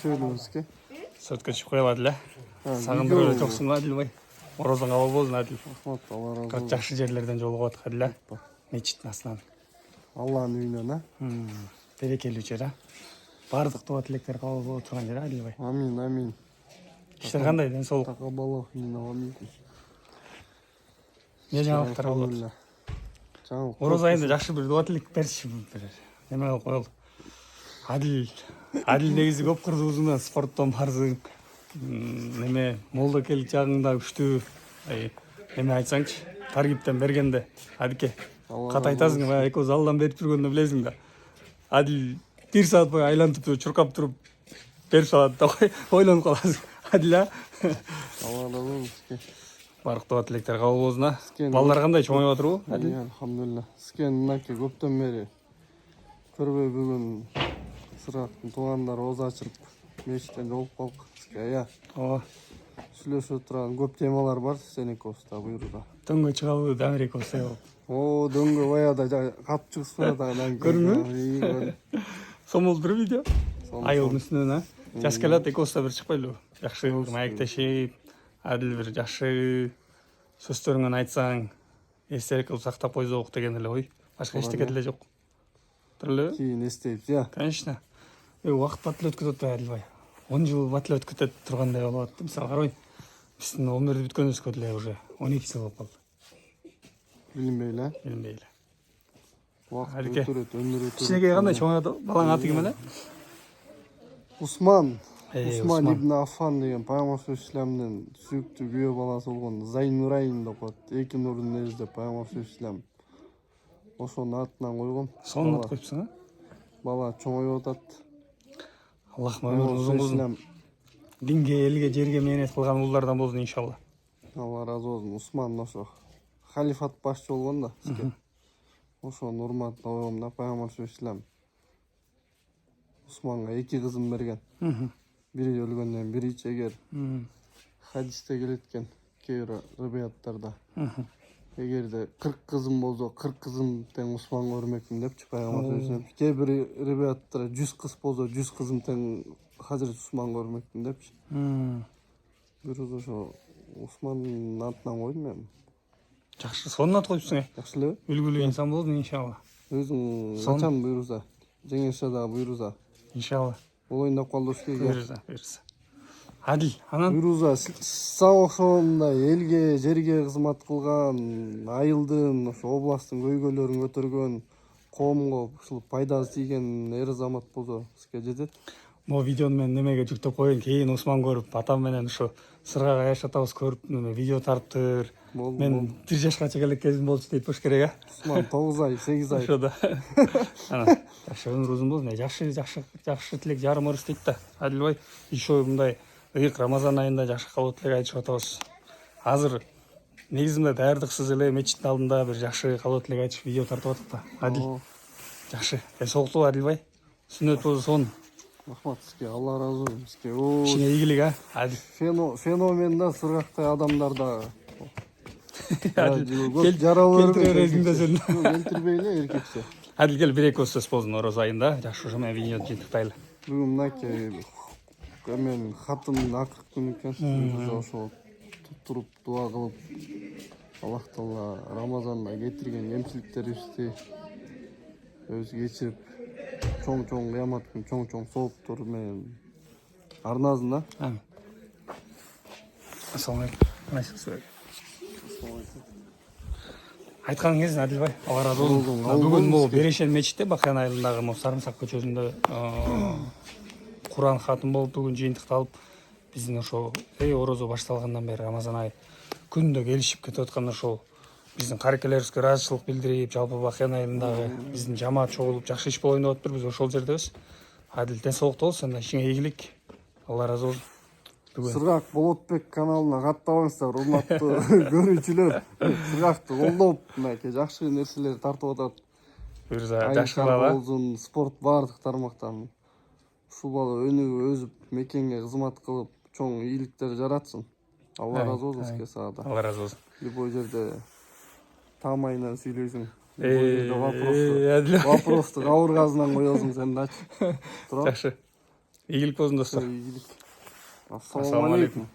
Söylüyoruz Сыртқа шығып қойылады сағындырып эле жоксуң го Адилбай. Орозоң кабыл болсун Адил. Рахмат, Алла разы болсын. Жакшы жерлерден жолугуп атат Адил. Мечиттин астынан. Алланын үйүнөн, Берекелүү жер. Бардык дуа тилектер кабыл боло турган жер Адилбай. Амин, амин. Иштер кандай, ден соолук? Такабалов мина амин. Эмне жаңылыктар болот? Жаңылык. Ороз айында жакшы бир дуа тилек берчи бир. Неме кылып коелу. Адил негизи көп кырдыбызына спорттон барсың. Неме молдокелик жагыңда күчтүү. Неме айтсаңчы, таргиптен бергенде Адике. Кат айтасың, экөөбүз алдан берип жүргөндө билесиң да. Адил 1 саат бою айлантып чуркап туруп берип салат да ойлонуп каласың. Адил Алла разы болсын. Бардык дуа тилектер кабыл болсун. Балдар кандай, чоңоюп атырбы? Адил? Алхамдулилла. Скен мынакей көптөн бери көрбөй бүгүн Сырактын туугандары оозу ачылып мечиттен жолугуп калдык. Ооба. Сүйлөшүп турган көп темалар бар, сен экөөбүз буюрда. Дөңгө чыгабы, Дамир экөөбүз себеп. Дөңгө баягыда кат чыгышпай атаган. Көрдүңбү? Сомол бир видео. Айылдын үстүнөн, жас келет, экөөбүз да бир чыкпайлыбы? Жакшы маектешип, Адил бир жакшы сөздөрүңөн айтсаң, эстелик кылып сактап койсок деген эле ой. Башка эчтеке деле жок. Тууралбы? Кийин эстейбиз, Конечно. Убакыт батыл өткөт атпайбы Адилбай? 10 жыл батыл өткөтөт тургандай болуп атты. Мисалы карабай, биздин өмүрү бүткөнүбүзгө деле уже 12 жыл болуп калды. Билинбейли, Билинбейли. Убакыт өтүрөт, өмүр өтүрөт. Кичинекей кандай чоңоюп, балаң аты ким эле? Усман. Усман ибн Аффан деген Пайгамбар исламдын сүйүктүү күйөө баласы болгон Зайнурайн деп коет. Эки нурдун негизде Пайгамбар ислам. Ошонун атынан койгон. Сонун ат коюпсуң, а? Бала чоңоюп атат. Аллах өмүрүн узун кылсын. Динге, элге, жерге мээнет кылган уулдардан болсун иншалла. Алла разы болсун. Усман ошо халифат башчы болгон да. Ошонун урматына койгом да, Пайгамбар ислам Усманга 2 кызын берген. Бири өлгөндөн бири чегер. Хадисте келет экен, кээ бир рыбияттарда. Эгерде 40 кызым болсо, 40 кызым тең Усманга өрмөкмүн депчи Пайгамбар ислам. Кээ бир рыбияттарда 100 кыз болсо, 100 кызым тең Хазирет Усманга өрмөкмүн депчи. Бирөөз ошо Усмандын атынан койдум мен. Жакшы, сонун ат коюпсуң. Жакшы элеби? Үлгүлүү инсан болдуң иншалла. Өзүң качан буйруза, жеңешада буйруза. Иншалла. Ойноп калдыш керек. Буйруза. Адил, анан буйруза сак ошондой элге, жерге кызмат кылган, айылдын, ошо областтын көйгөйлөрүн көтөргөн, коомго ушул пайдасы тийген эр азамат болсо сизге жетет. Могу видеону мен немеге жүктөп коеюн, кийин Усман көрүп, атам менен ушу Сыргак Аяш атабыз көрүп, видео тарттыр. Мен 1 жашка чейин кезим болчу дейт болуш керек, а? Усман 9 ай, 8 ай. Ошо да. Анан жакшы өмүр узун болсун. Жакшы тилек жарым өрүс дейт да. Адилбай, еще мындай ыйык Рамазан айында жакшы кабыл тилек айтышып атабыз. Азыр негизи мындай даярдыксыз эле мечиттин алдында бир жакшы кабыл тилек айтып видео тартып атат да. Адил. Жакшы. Ден соолуктуу Адилбай. Сүннөт болсо сонун. Рахмат сизге, Алла разы болсун сизге. Ишиңе ийгилик, а? Адил. Феномен да, Сыргактай адамдар да. Келтиребезиң да сен. Келтирбейли эркекче. Адил, кел бир эки сөз болсун Ороз айында. Жакшы ошо менен видеону жыйынтыктайлы. Бүгүн мынакей мен хатымдын акыркы күнү экен. Ошо туруп дуа кылып, Аллах Таала Рамазанда кетирген кемчиликтерибизди өзү кечирип, чоң-чоң кыямат күнү чоң-чоң сооптор менен арназын да. Амин. Ассалам алейкум. Айткан кезин Адилбай, Алла разы болсун. Бүгүн могу Берешен мечитте, Бакыян айылындагы могу Сарымсак көчөсүндө Куран хатым болуп бүгүн жыйынтыкталып, биздин ошо орозо башталгандан бери Рамазан айы күндө келишип кетип аткан ошол биздин карекелерибизге ыраазычылык билдирип, жалпы Бакыян айылындагы биздин жамаат чогулуп жакшы иш болоюн деп атыптыр. Биз ошол жердебиз. Адил, ден соолуктуу болсун, ишиңе ийгилик. Алла разы болсун. Сыргак Болотбек каналына каттабаңыздар, урматтуу көрүүчүлөр. Сыргакты колдоп, мынакей жакшы нерселер тартып атат. Буюрса, жакшы бала болсун, спорт баардык тармактан. Ушул бала өнүгүп, өсүп, мекенге кызмат кылып, чоң ийгиликтер жаратсын. Алла разы болсун сизге саада. Алла разы болсун. Любой жерде таамайынан сүйлөйсүң. Адил. Вопросту кабыргасынан коесуң сен дачы. Жакшы. ийгилик болсун достор. игілік. Ассаламу алейкум.